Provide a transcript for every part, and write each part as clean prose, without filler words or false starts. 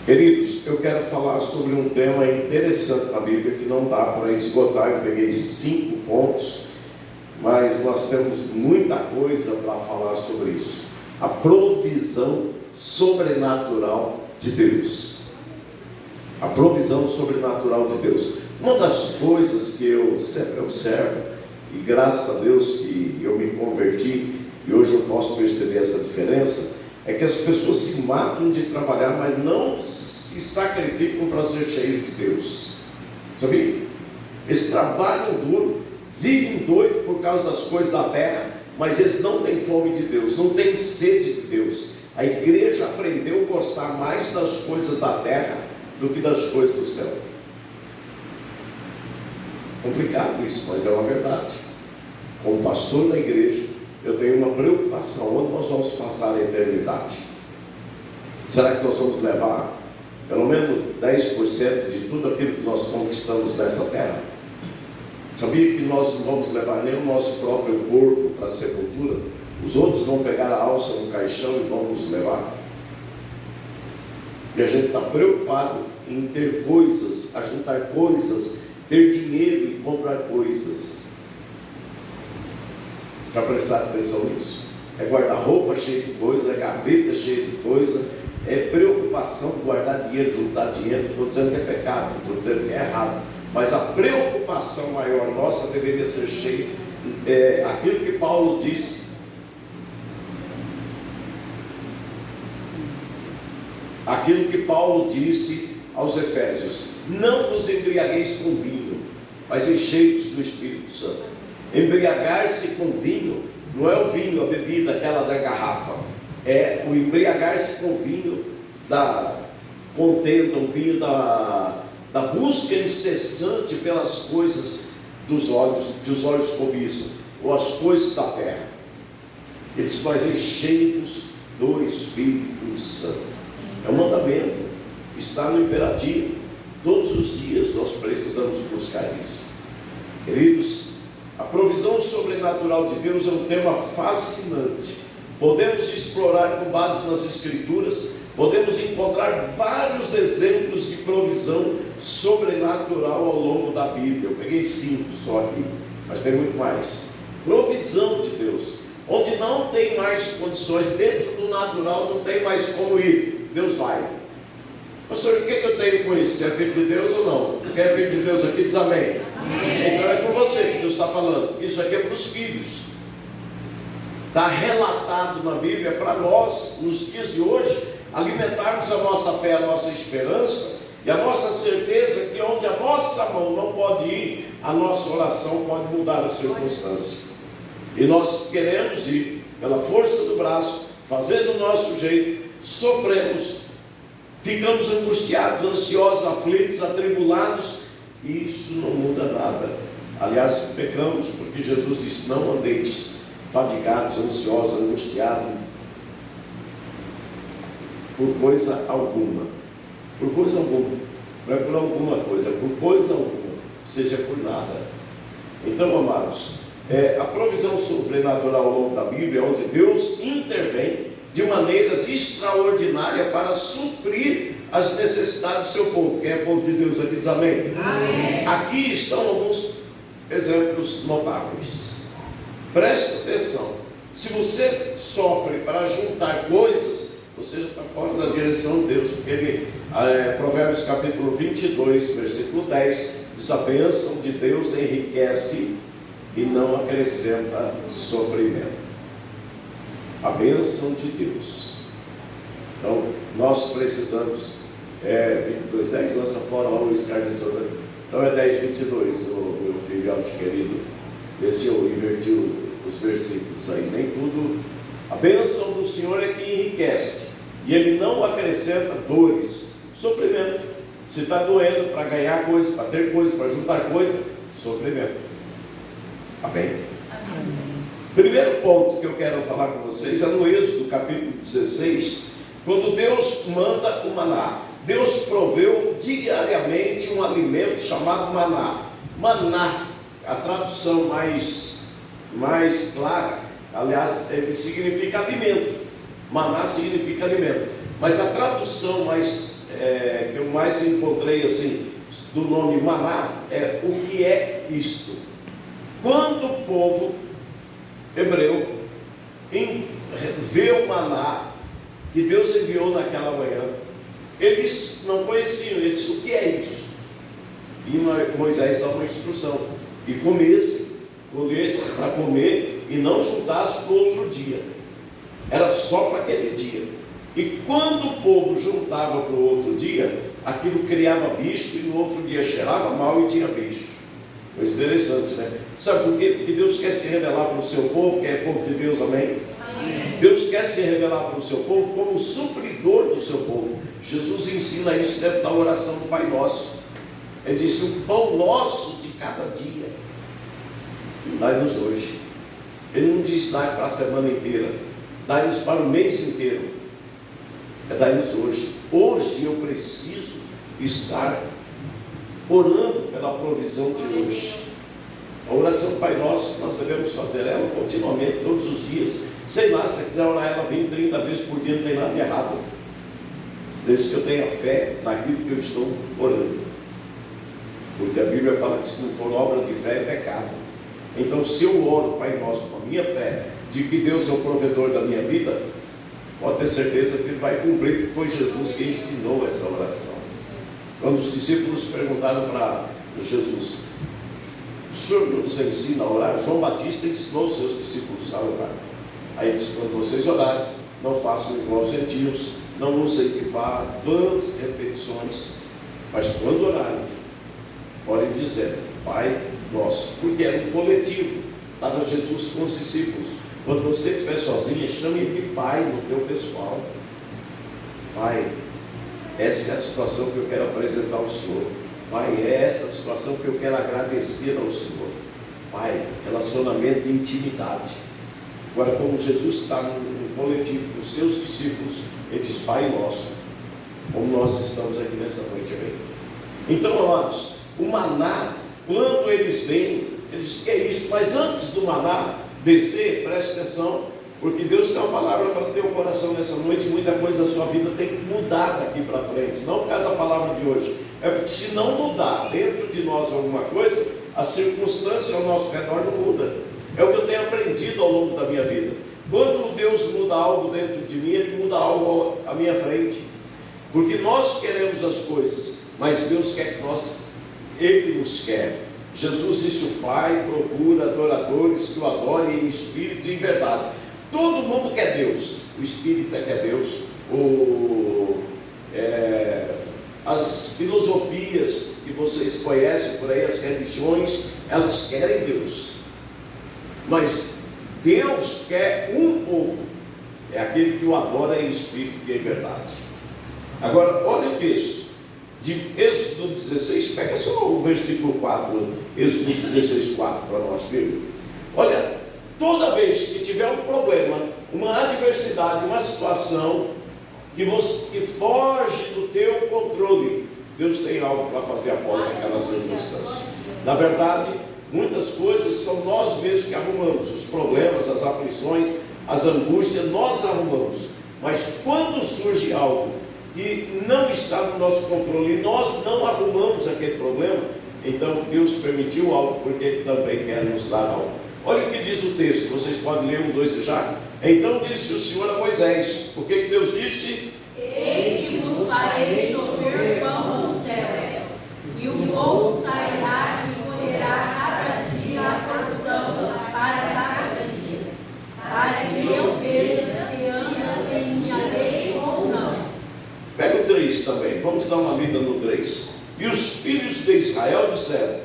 Queridos, eu quero falar sobre um tema interessante na Bíblia que não dá para esgotar. Eu peguei 5 pontos, mas nós temos muita coisa para falar sobre isso. A provisão sobrenatural de Deus. A provisão sobrenatural de Deus. Uma das coisas que eu sempre observo, e graças a Deus que eu me converti, e hoje eu posso perceber essa diferença, é que as pessoas se matam de trabalhar, mas não se sacrificam para ser cheios de Deus. Sabia? Eles trabalham duro, vivem doido por causa das coisas da terra, mas eles não têm fome de Deus, não têm sede de Deus. A igreja aprendeu a gostar mais das coisas da terra do que das coisas do céu. Complicado isso, mas é uma verdade. Como pastor da igreja, eu tenho uma preocupação: onde nós vamos passar a eternidade? Será que nós vamos levar pelo menos 10% de tudo aquilo que nós conquistamos nessa terra? Sabia que nós não vamos levar nem o nosso próprio corpo para a sepultura? Os outros vão pegar a alça no caixão e vão nos levar. E a gente está preocupado em ter coisas, ajuntar coisas, ter dinheiro e comprar coisas. Já prestaram atenção nisso? É guarda-roupa cheio de coisa, é gaveta cheia de coisa, é preocupação de guardar dinheiro, juntar dinheiro. Não estou dizendo que é pecado, não estou dizendo que é errado, mas a preocupação maior nossa deveria ser cheia, aquilo que Paulo disse. Aquilo que Paulo disse aos Efésios: não vos embriagueis com vinho, mas enchei-vos do Espírito Santo. Embriagar-se com vinho não é o vinho, a bebida, aquela da garrafa, é o embriagar-se com vinho da contenda, o vinho da busca incessante pelas coisas dos olhos, que os olhos cobiçam, ou as coisas da terra. Eles fazem enchei-vos do Espírito Santo. É um mandamento, está no imperativo. Todos os dias nós precisamos buscar isso. Queridos, a provisão sobrenatural de Deus é um tema fascinante. Podemos explorar com base nas Escrituras, podemos encontrar vários exemplos de provisão sobrenatural ao longo da Bíblia. Eu peguei 5 só aqui, mas tem muito mais. Provisão de Deus, onde não tem mais condições, dentro do natural não tem mais como ir, Deus vai. Pastor, o que eu tenho com isso? Se é filho de Deus ou não? Quem é filho de Deus aqui diz amém. Amém. Então é com você que Deus está falando. Isso aqui é para os filhos. Está relatado na Bíblia para nós, nos dias de hoje, alimentarmos a nossa fé, a nossa esperança e a nossa certeza que onde a nossa mão não pode ir, a nossa oração pode mudar a circunstância. E nós queremos ir pela força do braço, fazendo o nosso jeito, sofremos, ficamos angustiados, ansiosos, aflitos, atribulados, e isso não muda nada. Aliás, pecamos, porque Jesus disse: não andeis fadigados, ansiosos, angustiados, por coisa alguma. Por coisa alguma. Não é por alguma coisa, é por coisa alguma, seja por nada. Então, amados, a provisão sobrenatural ao longo da Bíblia é onde Deus intervém de maneiras extraordinárias para suprir as necessidades do seu povo. Quem é povo de Deus aqui diz amém? Amém. Aqui estão alguns exemplos notáveis. Preste atenção. Se você sofre para juntar coisas, você está fora da direção de Deus, porque Provérbios capítulo 22, versículo 10, diz: a bênção de Deus enriquece e não acrescenta sofrimento. A bênção de Deus. Então, nós precisamos, 22:10, lança fora o escarnecedor. Então é 10:22, o meu filhote querido. Esse eu inverti os versículos aí, nem tudo. A bênção do Senhor é que enriquece, e Ele não acrescenta dores, sofrimento. Se está doendo para ganhar coisa, para ter coisa, para juntar coisa, sofrimento. Amém? Amém. Primeiro ponto que eu quero falar com vocês é no Êxodo capítulo 16, quando Deus manda o maná. Deus proveu diariamente um alimento chamado maná. Maná, a tradução mais clara, aliás, ele significa alimento. Maná significa alimento, mas a tradução mais que eu mais encontrei assim, do nome maná, é o que é isto. Quando o povo hebreu vê o maná que Deus enviou naquela manhã, eles não conheciam, eles disseram, o que é isso? E Moisés dá uma instrução, e colhesse para comer, e não juntasse para o outro dia, era só para aquele dia. E quando o povo juntava para o outro dia, aquilo criava bicho, e no outro dia cheirava mal e tinha bicho. Coisa interessante, né? Sabe por quê? Porque Deus quer se revelar para o seu povo, que é povo de Deus, amém? Amém. Deus quer se revelar para o seu povo como supridor do seu povo. Jesus ensina isso dentro da oração do Pai Nosso. Ele disse, o pão nosso de cada dia, dai-nos hoje. Ele não diz dai para a semana inteira, dai-nos para o mês inteiro, é dai-nos hoje. Hoje eu preciso estar orando pela provisão de hoje. A oração do Pai Nosso, nós devemos fazer ela continuamente, todos os dias. Sei lá, se você quiser orar ela 20, 30 vezes por dia, não tem nada de errado, desde que eu tenha fé naquilo que eu estou orando. Porque a Bíblia fala que se não for obra de fé, é pecado. Então, se eu oro, Pai Nosso, com a minha fé, de que Deus é o provedor da minha vida, pode ter certeza que Ele vai cumprir, porque foi Jesus que ensinou essa oração. Quando os discípulos perguntaram para Jesus, o Senhor nos ensina a orar? João Batista ensinou os seus discípulos a orar. Aí ele disse, quando vocês orarem, não façam igual aos gentios, não usem de vãs repetições, mas quando orarem, orem dizendo, Pai Nosso, porque era um coletivo, estava Jesus com os discípulos. Quando você estiver sozinho, chame de Pai no teu pessoal. Pai, essa é a situação que eu quero apresentar ao Senhor. Pai, é essa a situação que eu quero agradecer ao Senhor. Pai, relacionamento de intimidade. Agora, como Jesus está no coletivo com os seus discípulos, Ele diz, Pai Nosso, como nós estamos aqui nessa noite, amém? Então, amados, o maná, quando eles vêm, eles dizem que é isso, mas antes do maná descer, preste atenção, porque Deus tem uma palavra para o teu coração nessa noite, muita coisa da sua vida tem que mudar daqui para frente, não por causa da palavra de hoje, é porque se não mudar dentro de nós alguma coisa, a circunstância ao nosso redor não muda. É o que eu tenho aprendido ao longo da minha vida. Quando Deus muda algo dentro de mim, Ele muda algo à minha frente, porque nós queremos as coisas, mas Deus quer que Ele nos quer. Jesus disse, o Pai procura adoradores que o adorem em espírito e em verdade. Todo mundo quer Deus, o Espírito quer Deus, as filosofias que vocês conhecem por aí, as religiões, elas querem Deus, mas Deus quer um povo, é aquele que o adora em espírito e em verdade. Agora, olha o texto de Êxodo 16, pega só o versículo 4, Êxodo 16, 4 para nós vermos. Olha, toda vez que tiver um problema, uma adversidade, uma situação que foge do teu controle, Deus tem algo para fazer após aquela circunstância. Na verdade, muitas coisas são nós mesmos que arrumamos, os problemas, as aflições, as angústias, nós arrumamos. Mas quando surge algo que não está no nosso controle e nós não arrumamos aquele problema, então Deus permitiu algo porque Ele também quer nos dar algo. Olha o que diz o texto, vocês podem ler 1, 2 já. Então disse o Senhor a Moisés, o que Deus disse? Eis que vos farei chover pão do céu, e o povo sairá e colherá cada dia a porção para cada dia, para que eu veja se anda em minha lei ou não. Pega o 3 também, vamos dar uma lida no 3. E os filhos de Israel disseram,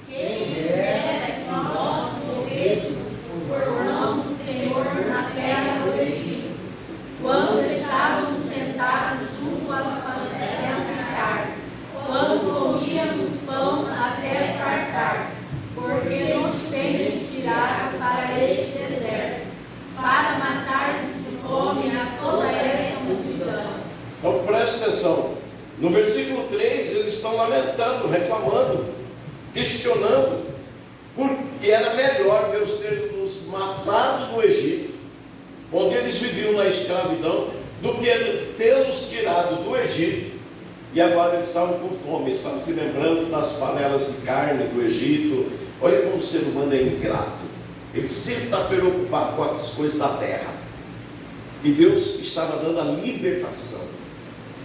quem dera que nós morrêssemos por mão do Senhor na terra do Egito, quando estávamos sentados junto às panelas de carne, quando comíamos pão até fartar, porque nos tendes tirado para este deserto, para matar-nos de fome a toda essa multidão. Então preste atenção, no versículo 3 eles estão lamentando, reclamando, questionando, porque era melhor Deus ter nos matado no Egito, onde eles viviam na escravidão, do que tê-los tirado do Egito E agora eles estavam com fome, eles estavam se lembrando das panelas de carne do Egito. Olha como o ser humano é ingrato. Ele sempre está preocupado com as coisas da terra. E Deus estava dando a libertação.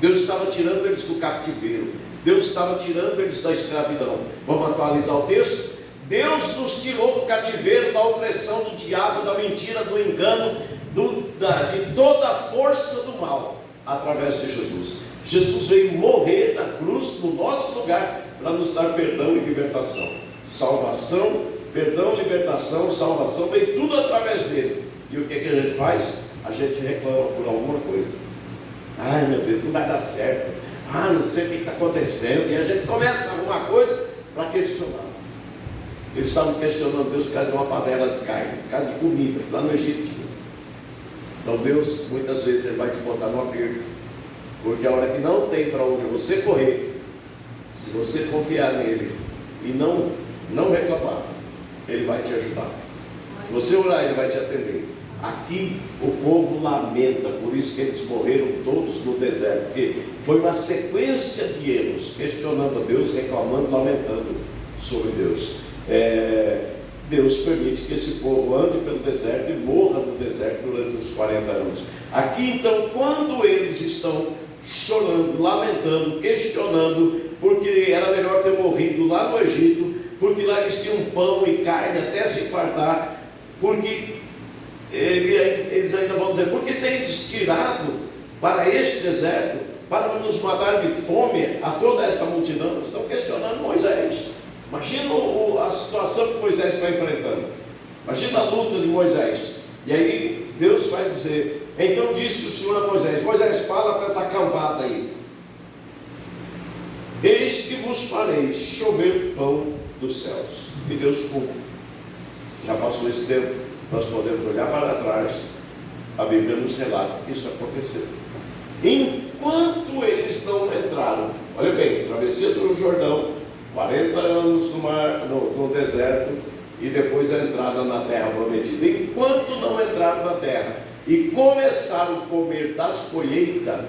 Deus estava tirando eles do cativeiro. Deus estava tirando eles da escravidão. Vamos atualizar o texto? Deus nos tirou do cativeiro, da opressão do diabo, da mentira, do engano, de toda a força do mal, através de Jesus. Jesus veio morrer na cruz no nosso lugar para nos dar perdão e libertação. Salvação, perdão, libertação, salvação, vem tudo através dele. E o que a gente faz? A gente reclama por alguma coisa. Ai meu Deus, não vai dar certo. Ah, não sei o que está acontecendo. E a gente começa a arrumar coisa para questionar. Eles estavam questionando Deus por causa de uma panela de carne, por causa de comida, lá no Egito. Então Deus, muitas vezes, Ele vai te botar no aperto. Porque a hora que não tem para onde você correr, se você confiar nele e não reclamar, Ele vai te ajudar. Se você orar, Ele vai te atender. Aqui o povo lamenta, por isso que eles morreram todos no deserto, porque foi uma sequência de erros, questionando a Deus, reclamando, lamentando sobre Deus. Deus permite que esse povo ande pelo deserto e morra no deserto durante os 40 anos. Aqui então, quando eles estão chorando, lamentando, questionando, porque era melhor ter morrido lá no Egito, porque lá eles tinham pão e carne até se fartar, porque eles ainda vão dizer, porque tens tirado para este deserto, para nos matar de fome a toda essa multidão? Eles estão questionando Moisés. Imagina a situação que Moisés está enfrentando. Imagina a luta de Moisés. E aí Deus vai dizer, então disse o Senhor a Moisés, Moisés, fala para essa cambada aí, eis que vos farei chover pão dos céus. E Deus cumpre. Já passou esse tempo, nós podemos olhar para trás, a Bíblia nos relata que isso aconteceu. Enquanto eles não entraram, olha bem, travessia do Jordão, 40 anos no deserto, e depois a entrada na terra prometida. Enquanto não entraram na terra e começaram a comer das colheitas,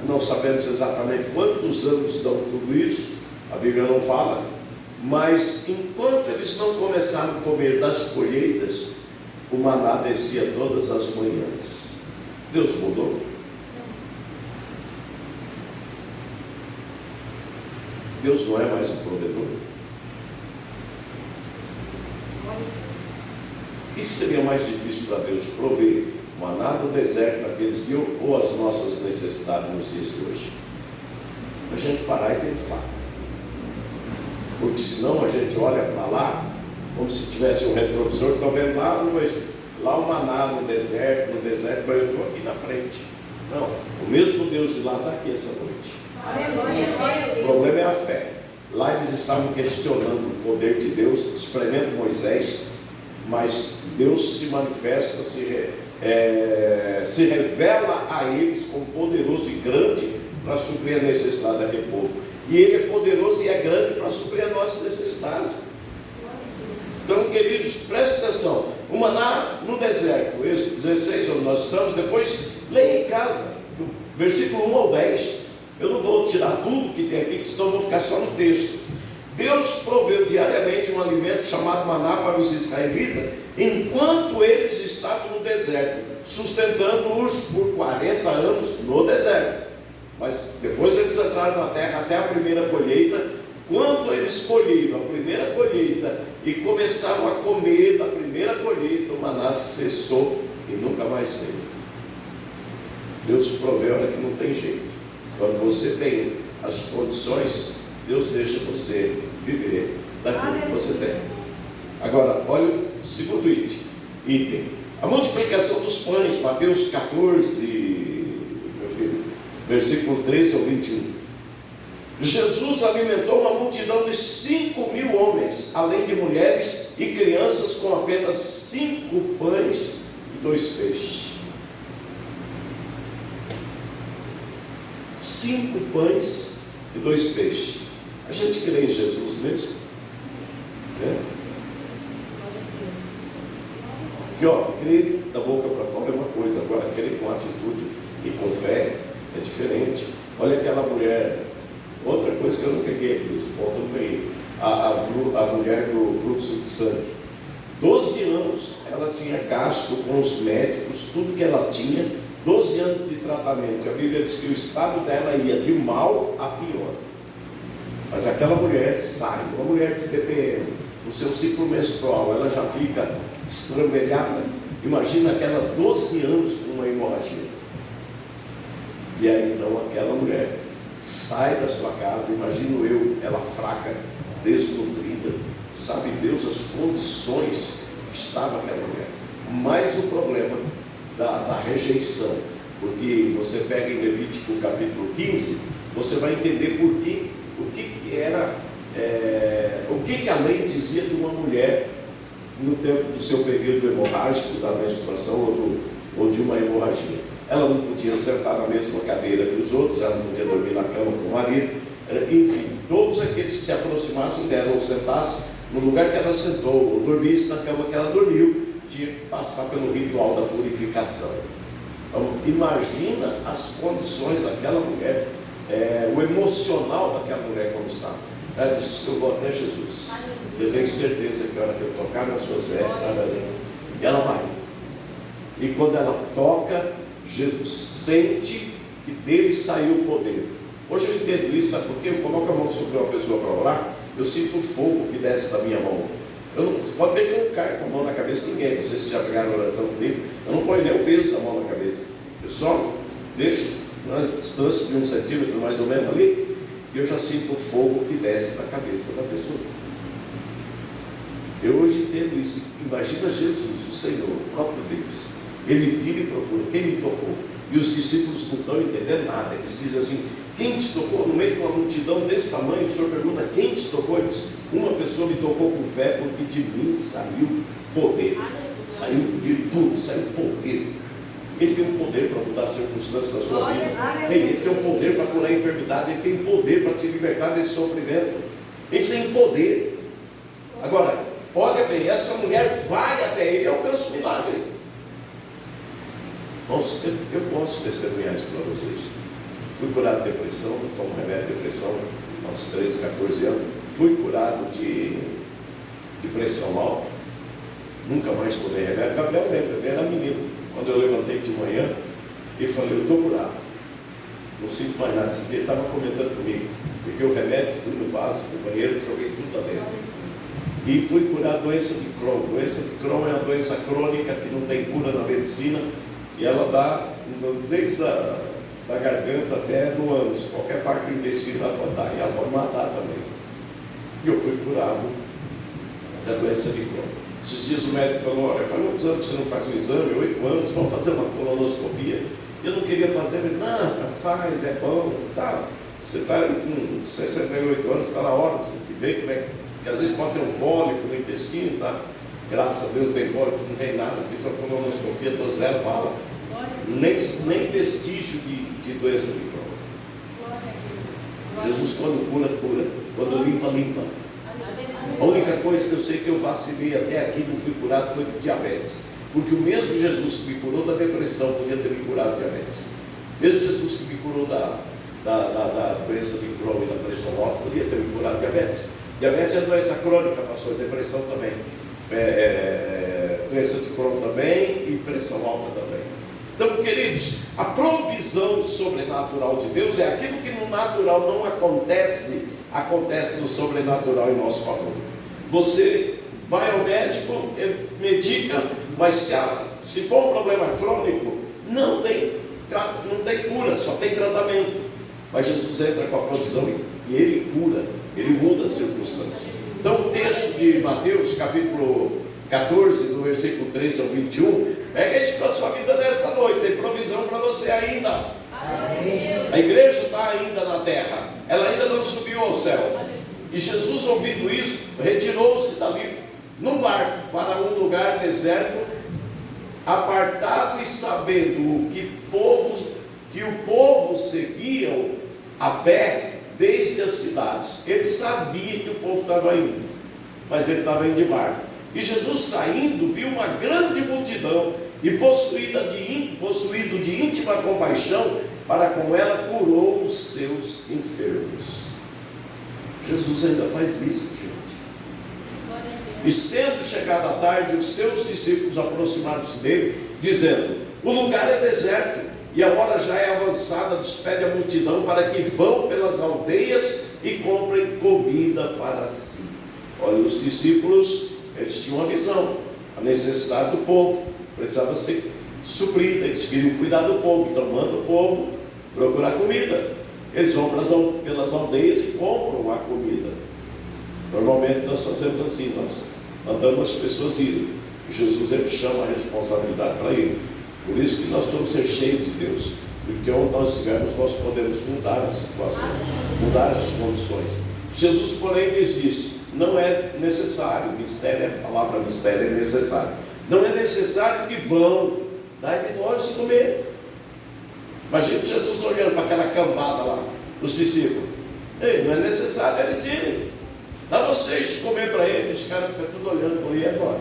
não sabemos exatamente quantos anos dão tudo isso, a Bíblia não fala, mas enquanto eles não começaram a comer das colheitas, o maná descia todas as manhãs. Deus mudou? Deus não é mais um provedor? O que seria mais difícil para Deus? Prover maná no deserto naqueles dias ou as nossas necessidades nos dias de hoje? A gente parar e pensar. Porque senão a gente olha para lá como se tivesse um retrovisor, estou vendo lá o maná no deserto, mas eu estou aqui na frente. Não, o mesmo Deus de lá está aqui essa noite. O problema é a fé. Lá eles estavam questionando o poder de Deus, experimentando Moisés, mas Deus se manifesta, se revela a eles como poderoso e grande para suprir a necessidade daquele povo. E Ele é poderoso e é grande para suprir a nossa necessidade. Então, queridos, preste atenção. O maná no deserto, Êxodo 16, onde nós estamos, depois leia em casa, do versículo 1 ao 10. Eu não vou tirar tudo que tem aqui, senão eu vou ficar só no texto. Deus proveu diariamente um alimento chamado maná para os israelitas, enquanto eles estavam no deserto, sustentando-os por 40 anos no deserto. Mas depois eles entraram na terra até a primeira colheita. Quando eles colheram a primeira colheita e começaram a comer da primeira colheita, o maná cessou e nunca mais veio. Deus proveu, olha que não tem jeito. Quando você tem as condições, Deus deixa você viver daquilo que você tem. Agora, olha o segundo item. A multiplicação dos pães, Mateus 14, meu filho, versículo 13 ao 21. Jesus alimentou uma multidão de 5.000 homens, além de mulheres e crianças, com apenas 5 pães e 2 peixes. 5 pães e 2 peixes. A gente crê em Jesus mesmo? Porque crer da boca para fora é uma coisa, agora crer com atitude e com fé é diferente. Olha aquela mulher coisa que eu não peguei aqui, esse ponto eu não peguei. A mulher do fluxo de sangue, 12 anos ela tinha gasto com os médicos, tudo que ela tinha, 12 anos de tratamento. A Bíblia diz que o estado dela ia de mal a pior. Mas aquela mulher sai, uma mulher de TPM, no seu ciclo menstrual, ela já fica estrambelhada. Imagina aquela 12 anos com uma hemorragia. E aí então aquela mulher sai da sua casa, imagino eu, ela fraca, desnutrida, sabe Deus as condições que estava aquela mulher. Mas o problema da rejeição, porque você pega em Levítico capítulo 15, você vai entender o que a lei dizia de uma mulher no tempo do seu período hemorrágico, da menstruação ou de uma hemorragia. Ela não podia sentar na mesma cadeira que os outros, ela não podia dormir na cama com o marido, enfim, todos aqueles que se aproximassem dela ou sentassem no lugar que ela sentou, ou dormisse na cama que ela dormiu, tinha que passar pelo ritual da purificação. Então, imagina as condições daquela mulher, o emocional daquela mulher como estava. Ela disse: eu vou até Jesus, eu tenho certeza que a hora que eu tocar nas suas vestes, sararei. E ela vai. E quando ela toca, Jesus sente que dele saiu o poder. Hoje eu entendo isso, sabe por quê? Eu coloco a mão sobre uma pessoa para orar, eu sinto o fogo que desce da minha mão. Você pode ver que eu não caio com a mão na cabeça de ninguém. Não sei se já pegaram a oração comigo. Eu não ponho nem o peso da mão na cabeça. Eu só deixo na distância de 1 centímetro mais ou menos ali, e eu já sinto o fogo que desce da cabeça da pessoa. Eu hoje entendo isso. Imagina Jesus, o Senhor, o próprio Deus. Ele vira e procura quem me tocou. E os discípulos não estão entendendo nada. Eles dizem assim: quem te tocou? No meio de uma multidão desse tamanho, o Senhor pergunta: quem te tocou? Ele diz: uma pessoa me tocou com fé, porque de mim saiu poder, saiu virtude, saiu poder. Ele tem um poder para mudar as circunstâncias da sua vida. Ele tem um poder para curar a enfermidade. Ele tem poder para te libertar desse sofrimento. Ele tem poder. Agora, olha bem, essa mulher vai até ele e alcança o milagre. Nossa, eu posso testemunhar isso para vocês. Fui curado de depressão, tomo remédio de depressão há uns 13, 14 anos. Fui curado de pressão alta. Nunca mais tomei remédio. Gabriel lembra, ele era menino. Quando eu levantei de manhã e falei: eu estou curado, não sinto mais nada. Esse dia ele estava comentando comigo, porque o remédio, fui no vaso do banheiro, joguei tudo lá dentro. E fui curar doença de Crohn. Doença de Crohn é uma doença crônica que não tem cura na medicina, e ela dá desde a garganta até no ânus, qualquer parte do intestino ela pode dar, e ela pode matar também. E eu fui curado da doença de Crohn. Esses dias o médico falou: olha, faz muitos anos você não faz um exame, 8 anos, vamos fazer uma colonoscopia. Eu não queria fazer, ele: não, faz, é bom, tá. Você está com 68 anos, está na hora de você ver como é que. Porque às vezes pode ter um pólipo no intestino, tá? Graças a Deus tem pólipo, não tem nada. Fiz uma colonoscopia, estou 0 bala. Nem vestígio de doença de Crohn. Jesus, quando cura, cura. Quando limpa, limpa. A única coisa que eu sei que eu vacilei até aqui, não fui curado, foi de diabetes. Porque o mesmo Jesus que me curou da depressão podia ter me curado de diabetes. Mesmo Jesus que me curou da doença de Crohn e da pressão alta, podia ter me curado de diabetes. Diabetes é doença crônica, pastor, depressão também. Doença de Crohn também e pressão alta também. Então, queridos, a provisão sobrenatural de Deus é aquilo que no natural não acontece, acontece no sobrenatural em nosso favor. Você vai ao médico, ele medica, mas se for um problema crônico, não tem cura, só tem tratamento. Mas Jesus entra com a provisão e ele cura, ele muda a circunstância. Então o texto de Mateus, capítulo 14, do versículo 13 ao 21, pega isso para a sua vida nessa noite, tem provisão para você ainda. A igreja está ainda na terra, ela ainda não subiu ao céu. E Jesus, ouvindo isso, retirou-se dali num barco para um lugar deserto, apartado, e sabendo que o povo seguia a pé desde as cidades. Ele sabia que o povo estava indo, mas ele estava indo de barco. E Jesus, saindo, viu uma grande multidão e possuído de íntima compaixão para com ela, curou os seus enfermos. Jesus ainda faz isso, gente. E sendo chegada a tarde, os seus discípulos aproximaram-se dele, dizendo: o lugar é deserto, e a hora já é avançada. Despede a multidão para que vão pelas aldeias e comprem comida para si. Olha, os discípulos, eles tinham uma visão, a necessidade do povo precisava ser suprida, eles queriam cuidar do povo, então manda o povo procurar comida. Eles vão pelas aldeias e compram a comida. Normalmente nós fazemos assim, nós mandamos as pessoas irem. Jesus, ele chama a responsabilidade para ele. Por isso que nós vamos ser cheios de Deus, porque onde nós estivermos, nós podemos mudar a situação, mudar as condições. Jesus, porém, lhes disse: não é necessário, mistério, a palavra mistério é necessário, não é necessário que vão, dai-me nós de comer. Imagina Jesus olhando para aquela cambada lá, os discípulos: ei, não é necessário eles irem, dá vocês de comer para eles. Os caras ficam tudo olhando, e agora?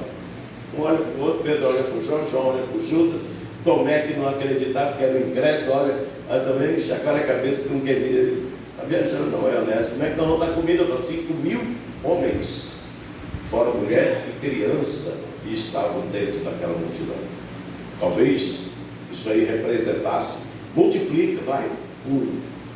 Um olha para o outro, Pedro olha para o João, João olha para o Judas, Tomé, que não acreditava, que era um incrédulo, olha, também chacoalha a cabeça, não queria, está viajando, não é honesto. Como é que nós vamos dar comida para 5.000 homens, fora mulher e criança, que estavam dentro daquela multidão? Talvez isso aí representasse, multiplica, vai,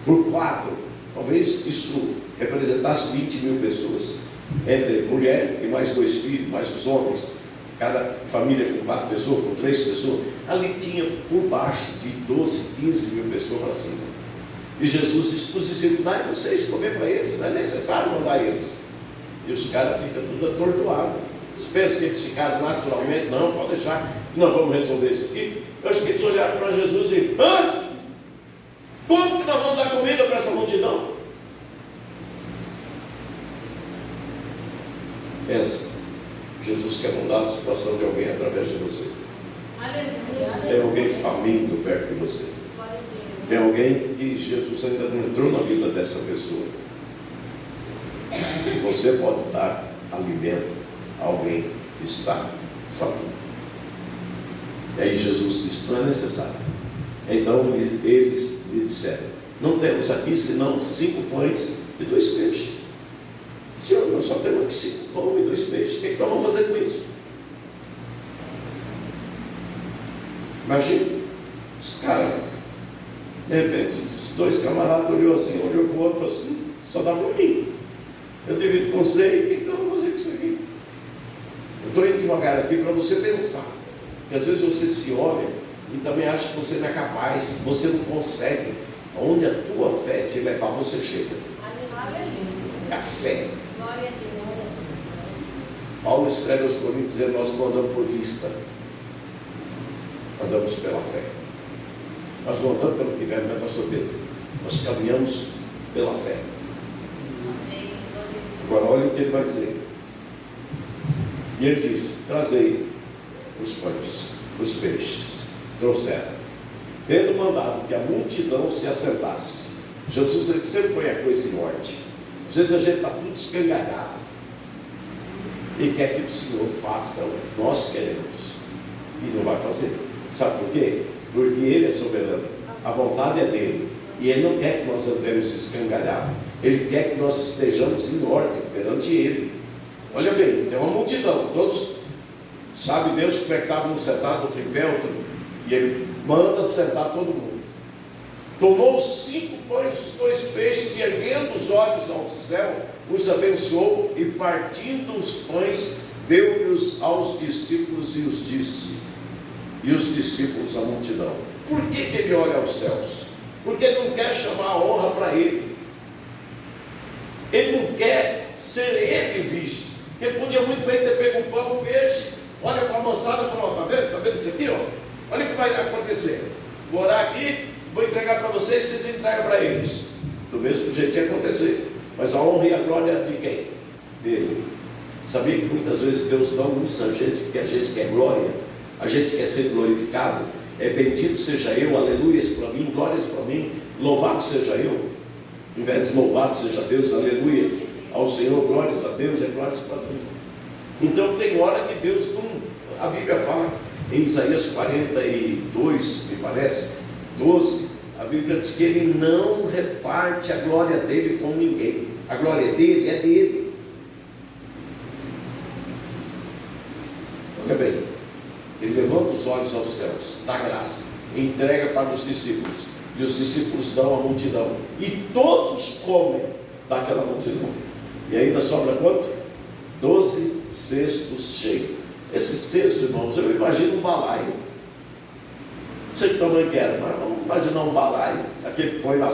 por 4, talvez isso representasse 20.000 pessoas, entre mulher e mais 2 filhos, mais os homens, cada família com 4 pessoas, com 3 pessoas. Ali tinha por baixo de 12, 15 mil pessoas para cima. E Jesus disse para os discípulos: dai vocês de comer para eles, não é necessário mandar eles. E os caras ficam tudo atordoados. Vocês pensam que eles ficaram naturalmente? Não, pode deixar, nós vamos resolver isso aqui. Eu acho que eles olharam para Jesus e: hã? Como que nós vamos dar comida para essa multidão? Pensa, Jesus quer mudar a situação de alguém através de você. Tem alguém faminto perto de você. Tem alguém que Jesus ainda não entrou na vida dessa pessoa. E você pode dar alimento a alguém que está faminto. E aí Jesus disse: não é necessário. Então eles lhe disseram: não temos aqui senão 5 pães e 2 peixes. Senhor, nós só temos aqui 5 pães e 2 peixes. O que nós vamos fazer com isso? Imagina, os caras, de repente, os 2 camaradas olhou assim, olhou para o outro e falou assim: só dá para mim. Eu divido com você, e o que nós vamos fazer com isso aqui? Eu estou indo devagar aqui para você pensar. Porque às vezes você se olha e também acha que você não é capaz, você não consegue. Onde a tua fé te levar, você chega. É a fé. Glória a Deus. Paulo escreve aos Coríntios dizendo: nós não andamos por vista, andamos pela fé. Nós não andamos pelo que vemos, não é, pastor Pedro? Nós caminhamos pela fé. Agora olha o que ele vai dizer. E ele diz: trazei os pães, os peixes. Trouxeram, tendo mandado que a multidão se assentasse. Jesus, ele sempre põe a coisa em ordem. Às vezes a gente está tudo escangalhado e quer que o Senhor faça o que nós queremos e não vai fazer. Sabe por quê? Porque Ele é soberano, a vontade é dele, e Ele não quer que nós andemos escangalhados. Ele quer que nós estejamos em ordem perante Ele. Olha bem, tem uma multidão, todos, sabe Deus como é que estavam sentados, outro em pé, outro, e Ele manda sentar todo mundo. Tomou os 5 pães e os 2 peixes, e erguendo os olhos ao céu, os abençoou, e partindo os pães, deu-os aos discípulos e os disse. E os discípulos à multidão: por que ele olha aos céus? Porque ele não quer chamar a honra para ele. Ele não quer ser ele visto. Ele podia muito bem ter pego um pão, um peixe, olha para a moçada e falou: está vendo isso aqui? Ó? Olha o que vai acontecer. Vou orar aqui, vou entregar para vocês, vocês entregam para eles. Do mesmo jeito ia acontecer. Mas a honra e a glória de quem? Dele. Sabia que muitas vezes Deus não usa a gente porque a gente quer glória, a gente quer ser glorificado. É bendito seja eu, aleluias para mim, glórias para mim, louvado seja eu, em vez de louvado seja Deus, aleluias ao Senhor, glórias a Deus, é glórias para mim. Então tem hora que Deus não, a Bíblia fala em Isaías 42, me parece, 12, a Bíblia diz que ele não reparte a glória dele com ninguém. A glória dele é dele. Olha bem, ele levanta os olhos aos céus, dá graça, entrega para os discípulos, e os discípulos dão à multidão, e todos comem daquela multidão. E ainda sobra quanto? 12 cestos cheios. Esse cesto, irmãos, eu imagino um balaio. Não sei que tamanho que era, mas vamos imaginar um balaio, aquele que põe lá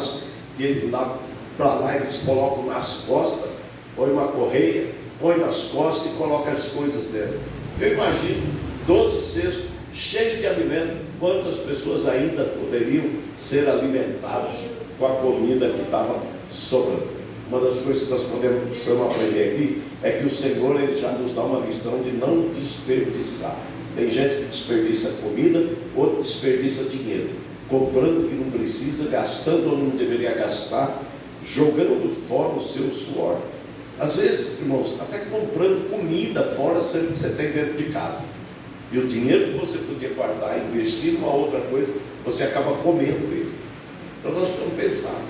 para lá, eles colocam nas costas, põe uma correia, põe nas costas e coloca as coisas dentro. Eu imagino 12 cestos cheios de alimento. Quantas pessoas ainda poderiam ser alimentadas com a comida que estava sobrando? Uma das coisas que nós precisamos aprender aqui é que o Senhor, ele já nos dá uma lição de não desperdiçar. Tem gente que desperdiça comida, outro desperdiça dinheiro, comprando o que não precisa, gastando onde não deveria gastar, jogando fora o seu suor. Às vezes, irmãos, até comprando comida fora, sendo que você tem dentro de casa. E o dinheiro que você podia guardar e investir numa outra coisa, você acaba comendo ele. Então nós precisamos pensar.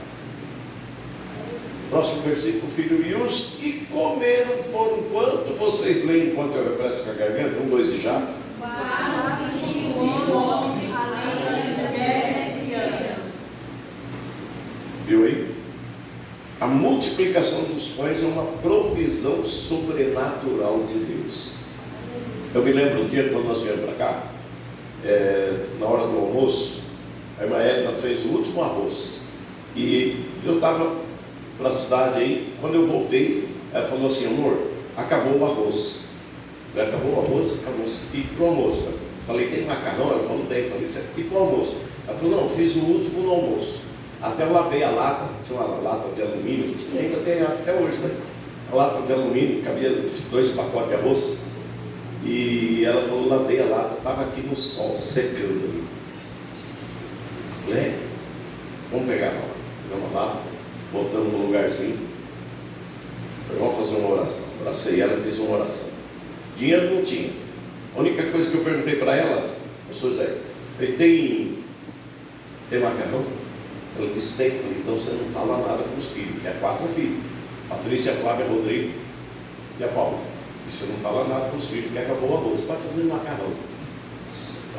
Próximo versículo, filho, e os que comeram foram quanto? Vocês leem enquanto eu refresco com a garganta? 1, 2 e já. Viu aí? A multiplicação dos pães é uma provisão sobrenatural de Deus. Eu me lembro um dia quando nós viemos para cá, na hora do almoço, a irmã Edna fez o último arroz. E eu estava para a cidade aí, quando eu voltei, ela falou assim: amor, acabou o arroz. Eu falei: acabou o arroz? Acabou. E para o almoço? Eu falei: tem macarrão? Ela falou: tem. Eu falei: e para o almoço? Ela falou: não, fiz o último no almoço. Até eu lavei a lata, tinha uma lata de alumínio, ainda tem até hoje, né? A lata de alumínio, cabia 2 pacotes de arroz. E ela falou: lavei a lata, estava aqui no sol, secando ali. Falei: vamos pegar a lata, botamos no lugarzinho. Falei: vamos fazer uma oração. Abracei ela e fiz uma oração. Dinheiro não tinha. A única coisa que eu perguntei para ela: pastor Zé, tem macarrão? Ela disse: tem. Falei: então você não fala nada com os filhos, que é 4 filhos: Patrícia, Flávia, Rodrigo e a Paula. E você não fala nada com os filhos, que acabou o arroz. Você vai fazer macarrão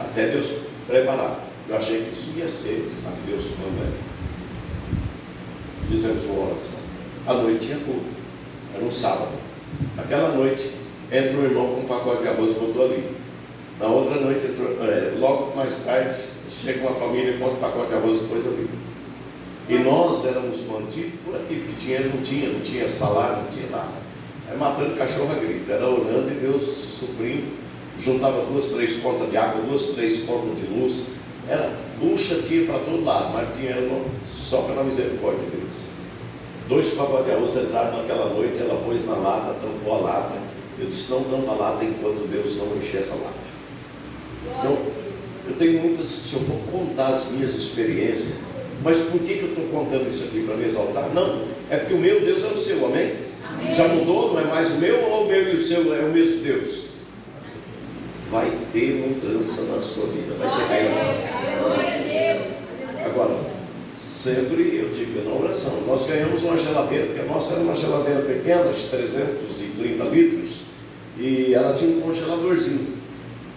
até Deus preparar. Eu achei que isso ia ser, sabe, Deus mandando. Fizemos uma oração. À noite tinha culto, era um sábado. Naquela noite entra um irmão com um pacote de arroz e botou ali. Na outra noite entrou, logo mais tarde chega uma família com outro pacote de arroz e pôs ali. E nós éramos mantidos por aqui, porque dinheiro não tinha salário, não tinha nada. Aí matando cachorro a grito, era orando e Deus suprindo, juntava 2, 3 contas de água, 2, 3 contas de luz, era bucha, tinha para todo lado, mas dinheiro não, só pela misericórdia de Deus. 2 pacotes de arroz entraram naquela noite, ela pôs na lata, tampou a lata. Eu disse: não tampa a lata enquanto Deus não encher essa lata. Então, eu tenho muitas, se eu for contar as minhas experiências, mas por que eu estou contando isso aqui? Para me exaltar? Não, é porque o meu Deus é o seu, amém? Amém. Já mudou? Não é mais o meu, ou o meu e o seu é o mesmo Deus? Vai ter mudança na sua vida, vai ter bênção. Agora, sempre eu digo na oração, nós ganhamos uma geladeira, porque a nossa era uma geladeira pequena, de 330 litros, e ela tinha um congeladorzinho.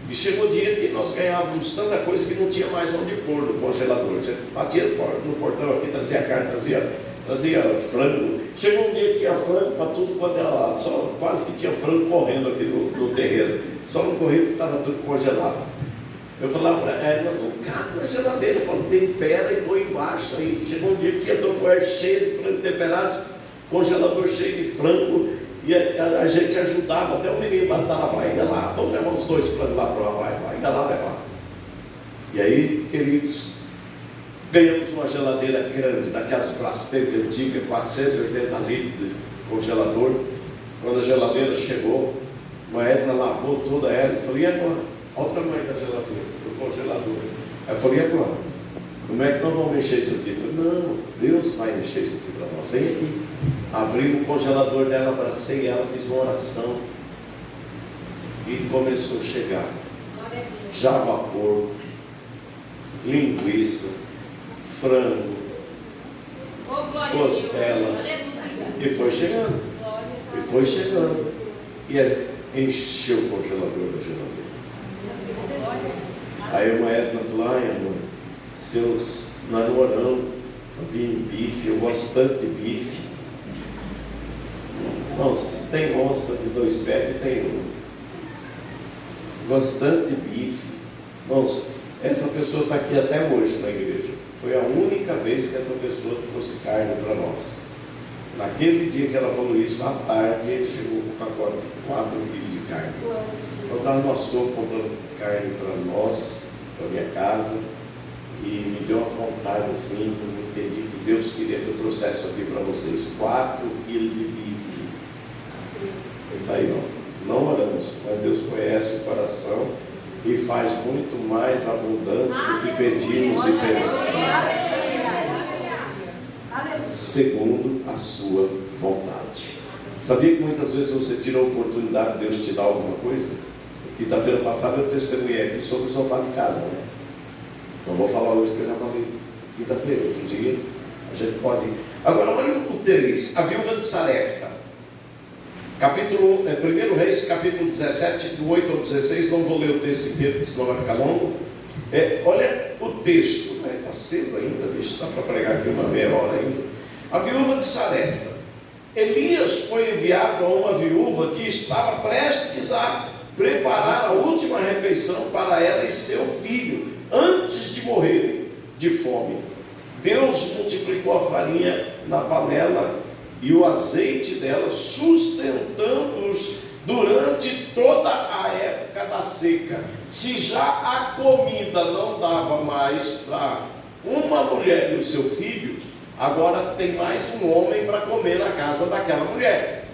E chegou o dia que nós ganhávamos tanta coisa que não tinha mais onde pôr no congelador. A gente batia no portão aqui, trazia carne, trazia frango. Chegou um dia que tinha frango para tudo quanto era lado, só quase que tinha frango correndo aqui no terreno. Só não corria porque estava tudo congelado. Eu falava para ela: não cabe na geladeira. Eu falei: tempera e põe embaixo aí. Chegou um dia que tinha tupperware cheio de frango temperado, congelador cheio de frango. E a gente ajudava até o menino lá, estava ainda lá. Vamos levar uns 2 frangos lá para o rapaz, lá, ainda lá levar. E aí, queridos, ganhamos uma geladeira grande, daquelas Brastemp antigas, 480 litros de congelador. Quando a geladeira chegou, a Edna lavou toda ela. Eu falei: e agora? Olha o tamanho da geladeira, do congelador. Aí eu falei: e agora? Como é que nós vamos encher isso aqui? Eu falei: não, Deus vai encher isso aqui para nós. Vem aqui. Abri o congelador dela, abracei ela, fiz uma oração. E começou a chegar já vapor, linguiça, frango, costela. E foi chegando. E foi chegando. E ele encheu o congelador da geladeira. Aí uma Edna falou: ai, amor, nós não oramos, vinha bife, eu gosto tanto de bife. Nossa, tem onça de 2 pés e tem um. Gosto tanto de bife. Nossa, essa pessoa está aqui até hoje na igreja. Foi a única vez que essa pessoa trouxe carne para nós. Naquele dia que ela falou isso, à tarde, ele chegou com um pacote de 4 quilos de carne. Eu estava no açougue comprando carne para nós, para minha casa, e me deu uma vontade assim, eu entendi que Deus queria que eu trouxesse isso aqui para vocês. 4 quilos de bife. E está aí, não oramos, mas Deus conhece o coração e faz muito mais abundante do que pedimos e pensamos, segundo a sua vontade. Sabia que muitas vezes você tira a oportunidade de Deus te dar alguma coisa? Quinta-feira passada eu testemunhei aqui sobre o sofá de casa, né? Não vou falar hoje porque eu já falei quinta-feira, outro dia a gente pode ir. Agora olha o 3, a viúva de Sarepta, capítulo 1 Reis, capítulo 17, do 8 ao 16. Não vou ler o texto inteiro, senão vai ficar longo. Olha o texto, está cedo ainda, dá para pregar aqui uma meia hora ainda. A viúva de Sarepta. Elias foi enviado a uma viúva que estava prestes a preparar a última refeição para ela e seu filho, antes de morrerem de fome. Deus multiplicou a farinha na panela e o azeite dela, sustentando-os durante toda a época da seca. Se já a comida não dava mais para uma mulher e o seu filho, agora tem mais um homem para comer na casa daquela mulher.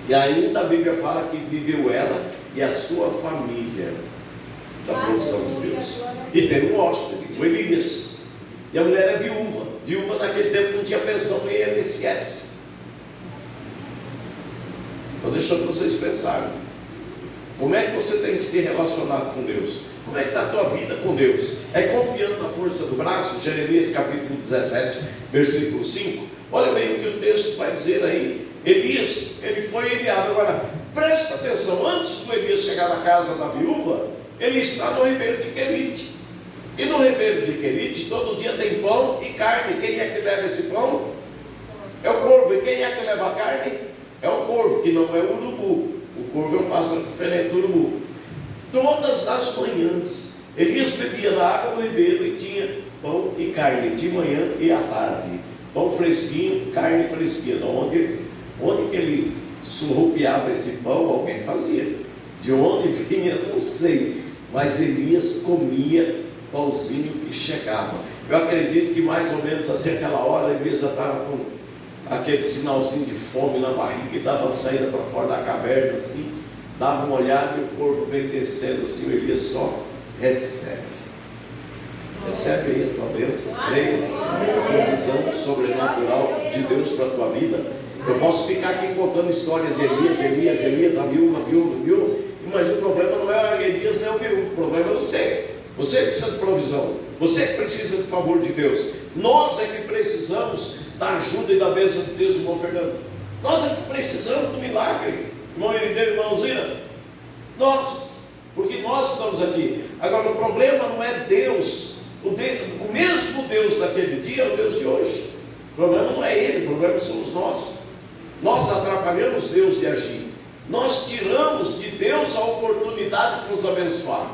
E ainda a Bíblia fala que viveu ela e a sua família da provisão de Deus. E tem um hóspede, o Elias. E a mulher é viúva. Viúva naquele tempo não tinha pensão nem INSS. Estou deixando vocês pensarem. Como é que você tem se relacionado com Deus? Como é que está a tua vida com Deus? É confiando na força do braço? Jeremias capítulo 17, versículo 5. Olha bem o que o texto vai dizer aí. Elias, ele foi enviado. Agora, presta atenção. Antes do Elias chegar na casa da viúva, ele está no ribeiro de Querite. E no ribeiro de Querite, todo dia tem pão e carne. Quem é que leva esse pão? É o corvo. E quem é que leva a carne? É o corvo, que não é o urubu. O corvo é um pássaro diferente do urubu. Todas as manhãs, Elias bebia da água do ribeiro e tinha pão e carne, de manhã e à tarde. Pão fresquinho, carne fresquinha. Onde que ele surrupiava esse pão? Alguém fazia. De onde vinha, não sei. Mas Elias comia pãozinho e chegava. Eu acredito que mais ou menos assim, aquela hora, Elias já estava com aquele sinalzinho de fome na barriga e dava a saída para fora da caverna, assim, dava uma olhada e o corvo vem descendo assim, o Elias só recebe. Recebe aí a tua bênção, creia, a provisão sobrenatural de Deus para a tua vida. Eu posso ficar aqui contando história de Elias, a viúva, mas o problema não é Elias nem o viúvo, o problema é você. Você que precisa de provisão, você que precisa do favor de Deus. Nós é que precisamos da ajuda e da bênção de Deus, irmão Fernando. Nós é que precisamos do milagre, irmão Irineiro, irmãozinha. Porque nós estamos aqui. Agora, o problema não é Deus, o mesmo Deus daquele dia é o Deus de hoje. O problema não é Ele, o problema somos nós. Nós atrapalhamos Deus de agir. Nós tiramos de Deus a oportunidade de nos abençoar.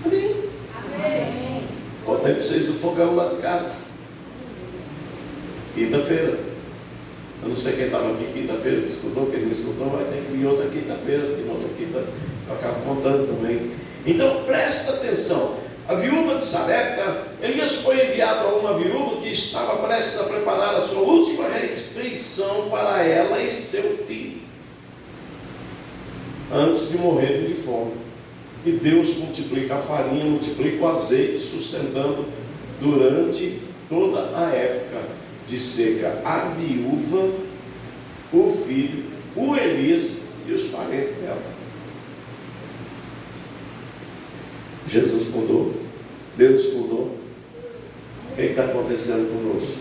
Amém? Amém. Contei para vocês do fogão lá de casa. Quinta-feira. Eu não sei quem estava aqui quinta-feira, que escutou, quem não escutou, vai ter que vir outra quinta-feira, e outra quinta, eu acabo contando também. Então, presta atenção. A viúva de Sarepta, Elias foi enviado a uma viúva que estava prestes a preparar a sua última refeição para ela e seu filho, antes de morrerem de fome. E Deus multiplica a farinha, multiplica o azeite, sustentando durante toda a época de seca a viúva, o filho, o Elias e os parentes dela. Jesus mudou, Deus mudou. está acontecendo conosco.